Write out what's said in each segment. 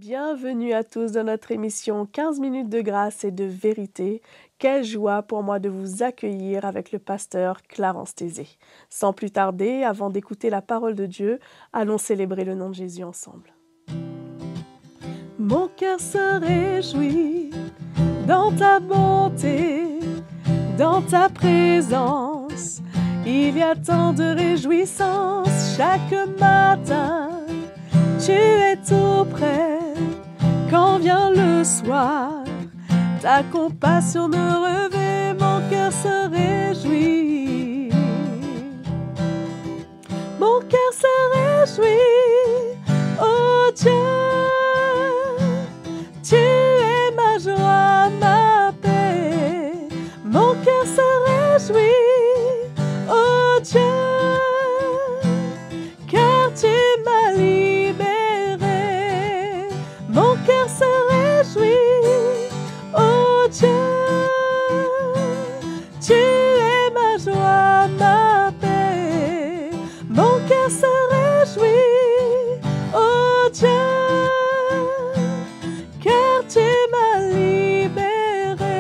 Bienvenue à tous dans notre émission 15 minutes de grâce et de vérité. Quelle joie pour moi de vous accueillir avec le pasteur Clarence Tézé. Sans plus tarder, avant d'écouter la parole de Dieu, allons célébrer le nom de Jésus ensemble. Mon cœur se réjouit dans ta bonté, dans ta présence. Il y a tant de réjouissance chaque matin. Tu es tout près quand vient le soir. Ta compassion me revêt, mon cœur se réjouit. Mon cœur se réjouit, oh Dieu. Tu es ma joie, ma paix. Mon cœur se réjouit, oh Dieu. Car tu m'as libéré. Mon cœur se réjouit, oh Dieu. Tu es ma joie, ma paix. Mon cœur se réjouit, oh Dieu. Car tu m'as libéré.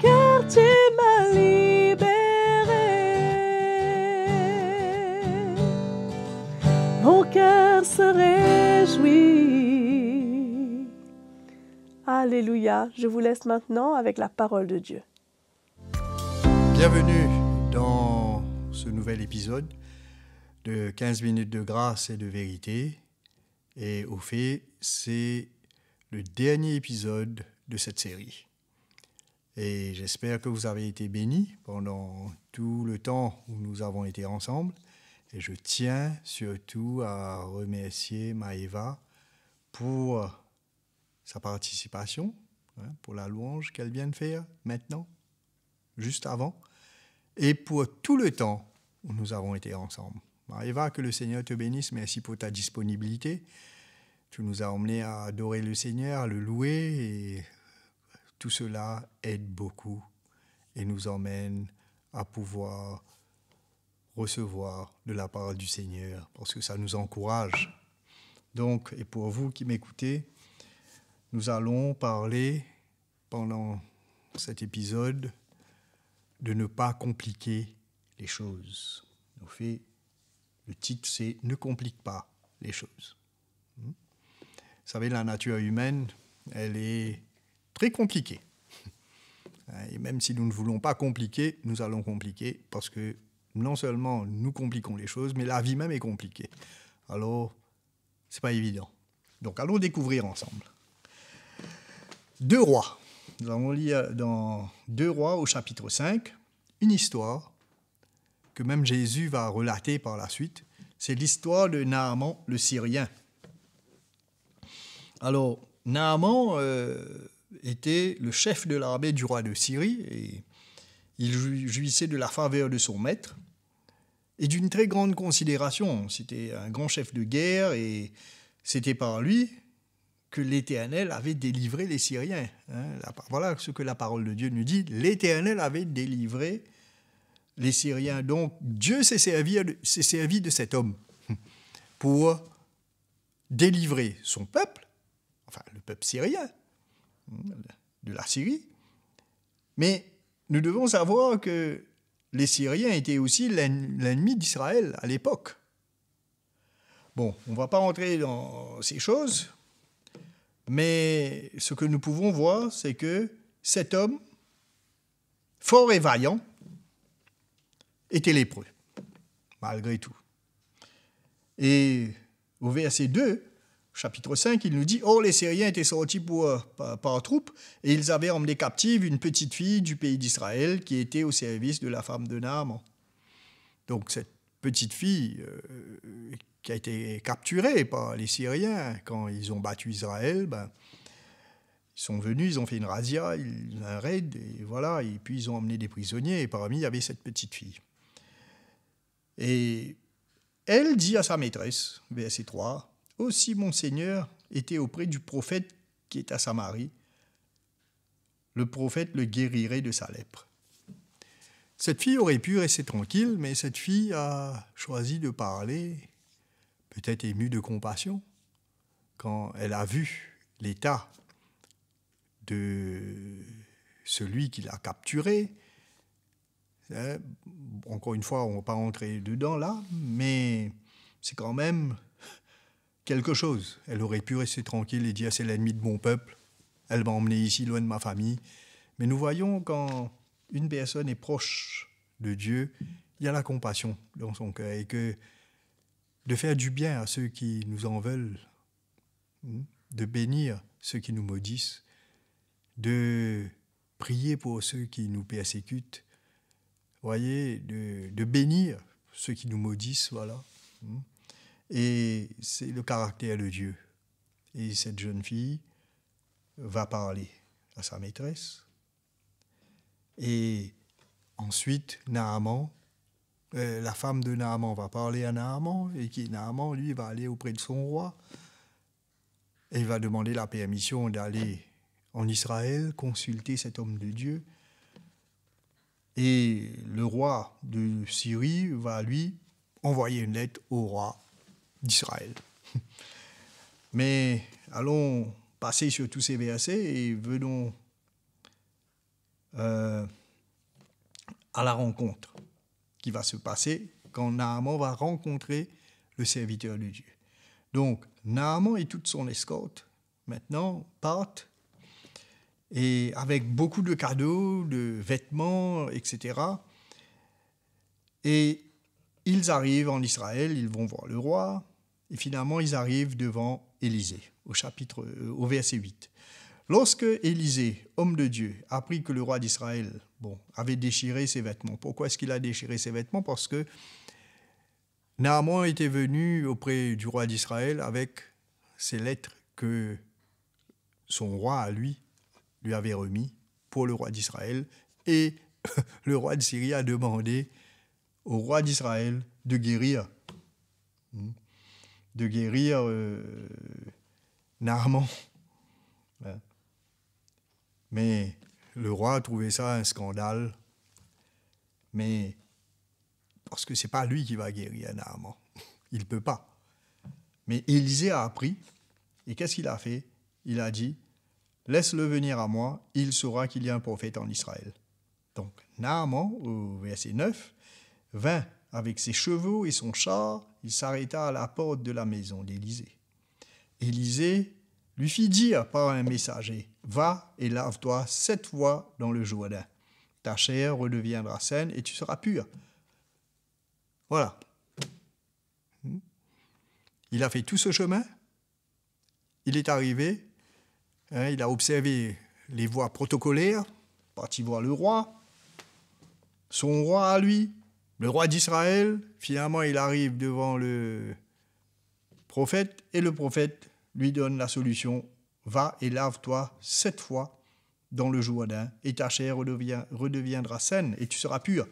Car tu m'as libéré. Mon cœur se réjouit. Alléluia. Je vous laisse maintenant avec la parole de Dieu. Bienvenue dans ce nouvel épisode de 15 minutes de grâce et de vérité. Et au fait, c'est le dernier épisode de cette série. Et j'espère que vous avez été bénis pendant tout le temps où nous avons été ensemble. Et je tiens surtout à remercier Maëva pour sa participation, pour la louange qu'elle vient de faire maintenant, juste avant, et pour tout le temps où nous avons été ensemble. Maëva, que le Seigneur te bénisse. Merci pour ta disponibilité. Tu nous as emmenés à adorer le Seigneur, à le louer, et tout cela aide beaucoup et nous emmène à pouvoir recevoir de la part du Seigneur, parce que ça nous encourage. Donc, et pour vous qui m'écoutez, nous allons parler pendant cet épisode de ne pas compliquer les choses. En fait, le titre, c'est « Ne complique pas les choses ». Vous savez, la nature humaine, elle est très compliquée. Et même si nous ne voulons pas compliquer, nous allons compliquer, parce que non seulement nous compliquons les choses, mais la vie même est compliquée. Alors, ce n'est pas évident. Donc, allons découvrir ensemble. 2 Rois. Nous allons lire dans 2 Rois au chapitre 5, une histoire que même Jésus va relater par la suite. C'est l'histoire de Naaman le Syrien. Alors, Naaman était le chef de l'armée du roi de Syrie et il jouissait de la faveur de son maître et d'une très grande considération. C'était un grand chef de guerre et c'était par lui que l'Éternel avait délivré les Syriens. Voilà ce que la parole de Dieu nous dit. L'Éternel avait délivré les Syriens. Donc Dieu s'est servi de cet homme pour délivrer son peuple, enfin le peuple syrien, de la Syrie. Mais nous devons savoir que les Syriens étaient aussi l'ennemi d'Israël à l'époque. Bon, on ne va pas entrer dans ces choses, mais ce que nous pouvons voir, c'est que cet homme, fort et vaillant, était lépreux, malgré tout. Et au verset 2, chapitre 5, il nous dit « Or, les Syriens étaient sortis par troupes, et ils avaient emmené captive une petite fille du pays d'Israël qui était au service de la femme de Naaman. » Donc, cette petite fille qui a été capturée par les Syriens quand ils ont battu Israël, ils sont venus, ils ont fait une razzia, un raid, et voilà, et puis ils ont emmené des prisonniers, et parmi, il y avait cette petite fille. Et elle dit à sa maîtresse, verset 3, « Aussi mon Seigneur était auprès du prophète qui est à Samarie, le prophète le guérirait de sa lèpre. » Cette fille aurait pu rester tranquille, mais cette fille a choisi de parler, peut-être émue de compassion. quand elle a vu l'état de celui qui l'a capturé, encore une fois, on ne va pas rentrer dedans là, mais c'est quand même quelque chose. Elle aurait pu rester tranquille et dire c'est l'ennemi de mon peuple, elle m'a emmené ici loin de ma famille. Mais nous voyons quand une personne est proche de Dieu, il y a la compassion dans son cœur et que de faire du bien à ceux qui nous en veulent, de bénir ceux qui nous maudissent, de prier pour ceux qui nous persécutent, voyez, de bénir ceux qui nous maudissent, voilà. Et c'est le caractère de Dieu. Et cette jeune fille va parler à sa maîtresse. Et ensuite, Naaman, la femme de Naaman va parler à Naaman, et Naaman, lui, va aller auprès de son roi, et il va demander la permission d'aller en Israël, consulter cet homme de Dieu. Et le roi de Syrie va, lui, envoyer une lettre au roi d'Israël. Mais allons passer sur tous ces versets et venons à la rencontre qui va se passer quand Naaman va rencontrer le serviteur de Dieu. Donc, Naaman et toute son escorte, maintenant, partent et avec beaucoup de cadeaux, de vêtements, etc. Et ils arrivent en Israël, ils vont voir le roi, et finalement ils arrivent devant Élisée, au verset 8. Lorsque Élisée, homme de Dieu, apprit que le roi d'Israël avait déchiré ses vêtements. Pourquoi est-ce qu'il a déchiré ses vêtements? Parce que Naaman était venu auprès du roi d'Israël avec ces lettres que son roi, à lui avait remis pour le roi d'Israël. Et le roi de Syrie a demandé au roi d'Israël de guérir Naaman. Mais le roi a trouvé ça un scandale, mais parce que ce n'est pas lui qui va guérir Naaman. Il ne peut pas. Mais Élisée a appris, et qu'est-ce qu'il a fait? Il a dit, laisse-le venir à moi, il saura qu'il y a un prophète en Israël. Donc Naaman, au verset 9, vint avec ses chevaux et son char, il s'arrêta à la porte de la maison d'Élisée. Élisée lui fit dire par un messager, « Va et lave-toi 7 fois dans le Jourdain. Ta chair redeviendra saine et tu seras pur. » Voilà. Il a fait tout ce chemin. Il est arrivé. Il a observé les voies protocolaires, parti voir le roi. Son roi à lui, le roi d'Israël. Finalement, il arrive devant le prophète et le prophète lui donne la solution. Va et lave-toi 7 fois dans le Jourdain et ta chair redeviendra saine et tu seras pur.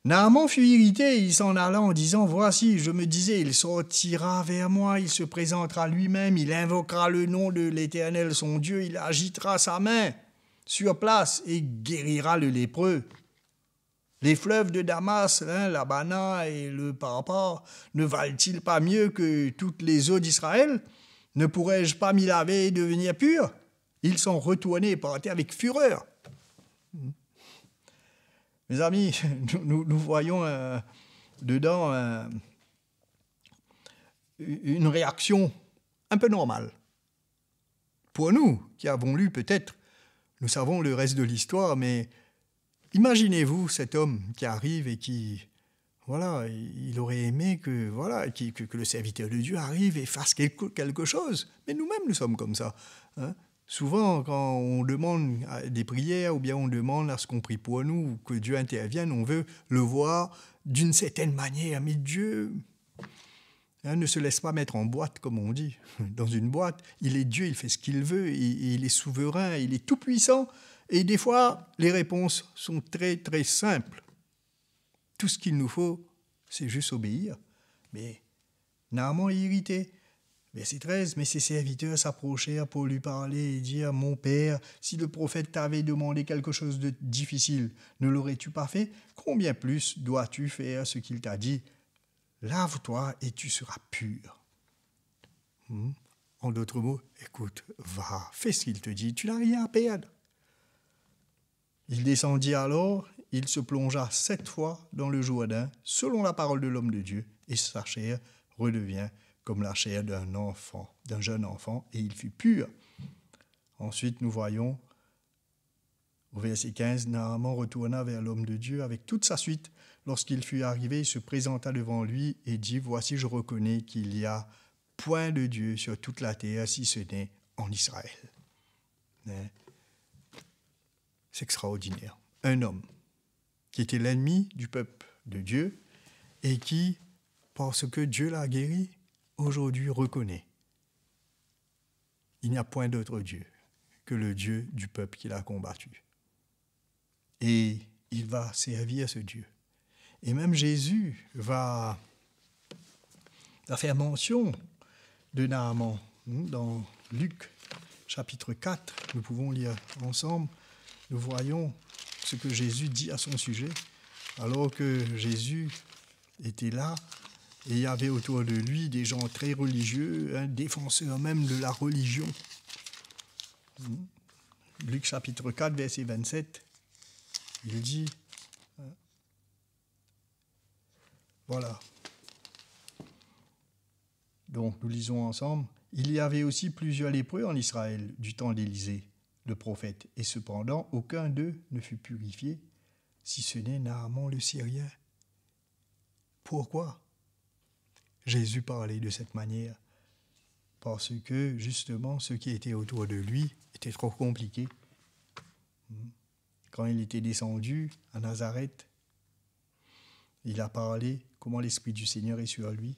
Naaman fut irrité, il s'en alla en disant, voici, je me disais, il sortira vers moi, il se présentera lui-même, il invoquera le nom de l'Éternel son Dieu, il agitera sa main sur place et guérira le lépreux. Les fleuves de Damas, l'Abana et le Parapar, ne valent-ils pas mieux que toutes les eaux d'Israël? Ne pourrais-je pas m'y laver et devenir pur? Ils sont retournés et partaient avec fureur. Mes amis, nous voyons dedans une réaction un peu normale. Pour nous, qui avons lu peut-être, nous savons le reste de l'histoire, mais imaginez-vous cet homme qui arrive et qui, il aurait aimé que le serviteur de Dieu arrive et fasse quelque chose. Mais nous-mêmes, nous sommes comme ça. Souvent, quand on demande des prières ou bien on demande à ce qu'on prie pour nous ou que Dieu intervienne, on veut le voir d'une certaine manière. Mais Dieu ne se laisse pas mettre en boîte, comme on dit. Dans une boîte, il est Dieu, il fait ce qu'il veut, il est souverain, il est tout-puissant. Et des fois, les réponses sont très, très simples. Tout ce qu'il nous faut, c'est juste obéir. Mais Naaman est irrité. Verset 13, mais ses serviteurs s'approchèrent pour lui parler et dire, « Mon père, si le prophète t'avait demandé quelque chose de difficile, ne l'aurais-tu pas fait? Combien plus dois-tu faire ce qu'il t'a dit? Lave-toi et tu seras pur. » En d'autres mots, écoute, va, fais ce qu'il te dit, tu n'as rien à perdre. Il descendit alors, il se plongea 7 fois dans le Jourdain, selon la parole de l'homme de Dieu, et sa chair redevient comme la chair d'un enfant, d'un jeune enfant, et il fut pur. Ensuite, nous voyons, au verset 15, Naaman retourna vers l'homme de Dieu avec toute sa suite. Lorsqu'il fut arrivé, il se présenta devant lui et dit, « Voici, je reconnais qu'il n'y a point de Dieu sur toute la terre, si ce n'est en Israël. » C'est extraordinaire. Un homme qui était l'ennemi du peuple de Dieu et qui, parce que Dieu l'a guéri, aujourd'hui reconnaît. Il n'y a point d'autre Dieu que le Dieu du peuple qu'il a combattu. Et il va servir ce Dieu. Et même Jésus va faire mention de Naaman. Dans Luc chapitre 4, nous pouvons lire ensemble, nous voyons ce que Jésus dit à son sujet, alors que Jésus était là, et il y avait autour de lui des gens très religieux, un défenseur même de la religion. Luc chapitre 4, verset 27, il dit, voilà. Donc nous lisons ensemble, « Il y avait aussi plusieurs lépreux en Israël du temps d'Élisée, le prophète, et cependant aucun d'eux ne fut purifié, si ce n'est Naaman le Syrien. » Pourquoi Jésus parlait de cette manière? Parce que, justement, ce qui était autour de lui était trop compliqué. Quand il était descendu à Nazareth, il a parlé comment l'Esprit du Seigneur est sur lui,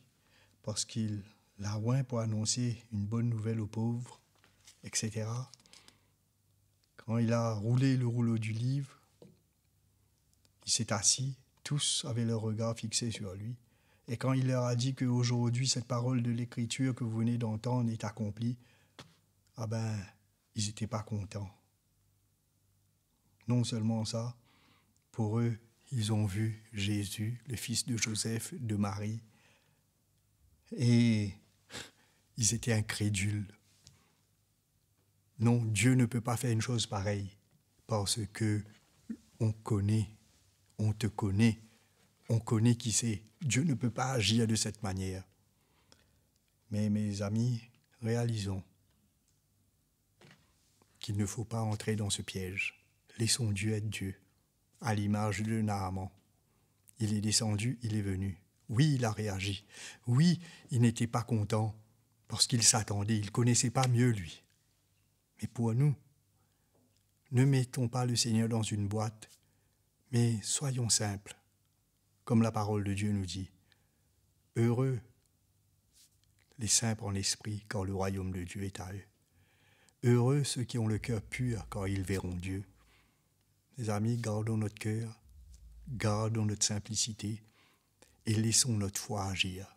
parce qu'il l'a oint pour annoncer une bonne nouvelle aux pauvres, etc. Quand il a roulé le rouleau du livre, il s'est assis, tous avaient leur regard fixé sur lui. Et quand il leur a dit qu'aujourd'hui, cette parole de l'Écriture que vous venez d'entendre est accomplie, ils n'étaient pas contents. Non seulement ça, pour eux, ils ont vu Jésus, le fils de Joseph, de Marie, et ils étaient incrédules. Non, Dieu ne peut pas faire une chose pareille, parce que on te connaît, on connaît qui c'est. Dieu ne peut pas agir de cette manière. Mais mes amis, réalisons qu'il ne faut pas entrer dans ce piège. Laissons Dieu être Dieu, à l'image de Naaman. Il est descendu, il est venu. Oui, il a réagi. Oui, il n'était pas content parce qu'il s'attendait, il ne connaissait pas mieux lui. Mais pour nous, ne mettons pas le Seigneur dans une boîte, mais soyons simples, comme la parole de Dieu nous dit. Heureux les simples en esprit, car le royaume de Dieu est à eux. Heureux ceux qui ont le cœur pur, car ils verront Dieu. Les amis, gardons notre cœur, gardons notre simplicité et laissons notre foi agir.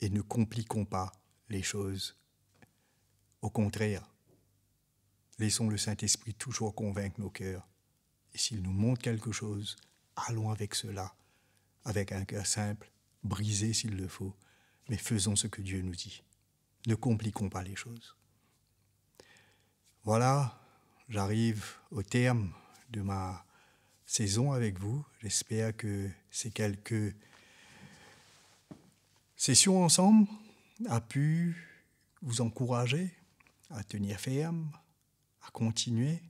Et ne compliquons pas les choses. Au contraire, laissons le Saint-Esprit toujours convaincre nos cœurs. Et s'il nous montre quelque chose, allons avec cela, avec un cœur simple, brisé s'il le faut, mais faisons ce que Dieu nous dit. Ne compliquons pas les choses. Voilà, j'arrive au terme de ma saison avec vous. J'espère que ces quelques sessions ensemble a pu vous encourager à tenir ferme, à continuer,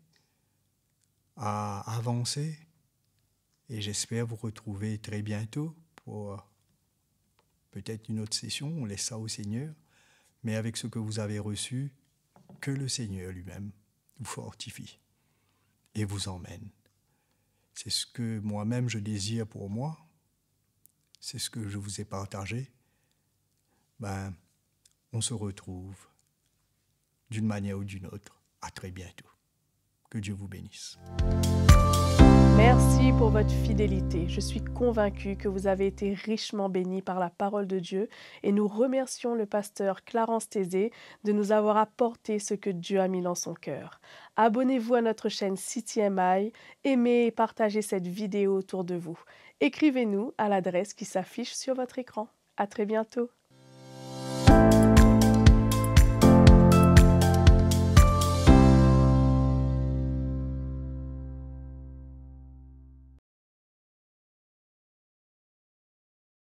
à avancer. Et j'espère vous retrouver très bientôt pour peut-être une autre session. On laisse ça au Seigneur. Mais avec ce que vous avez reçu, que le Seigneur lui-même vous fortifie et vous emmène. C'est ce que moi-même je désire pour moi. C'est ce que je vous ai partagé. On se retrouve d'une manière ou d'une autre. À très bientôt. Que Dieu vous bénisse. Merci pour votre fidélité. Je suis convaincue que vous avez été richement bénis par la parole de Dieu et nous remercions le pasteur Clarence Thésée de nous avoir apporté ce que Dieu a mis dans son cœur. Abonnez-vous à notre chaîne CTMI, aimez et partagez cette vidéo autour de vous. Écrivez-nous à l'adresse qui s'affiche sur votre écran. À très bientôt.